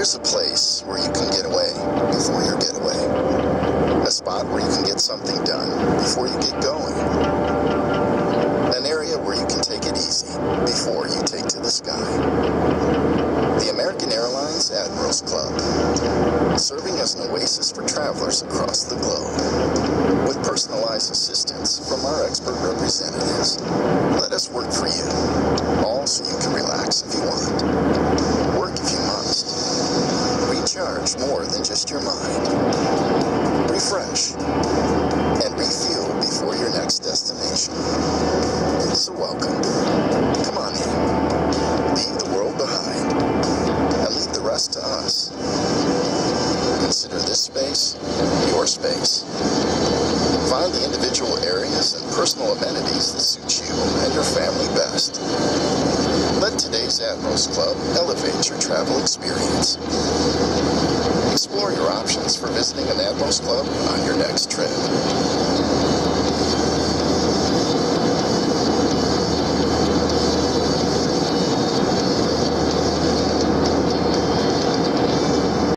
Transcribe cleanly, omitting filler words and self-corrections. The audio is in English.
Here's a place where you can get away before your getaway. A spot where you can get something done before you get going. An area where you can take it easy before you take to the sky. The American Airlines Admirals Club, serving as an oasis for travelers across the globe. With personalized assistance from our expert representatives, let us work for you, all so you can relax if you want, work if you must, recharge more than just your mind, refresh, and refuel before your next destination. So welcome. Come on in. Leave the world behind and leave the rest to us. Consider this space your space. Find the individual areas and personal amenities that suit you and your family best. Let today's Admirals Club elevate your travel experience. Explore your options for visiting an Admirals Club on your next trip.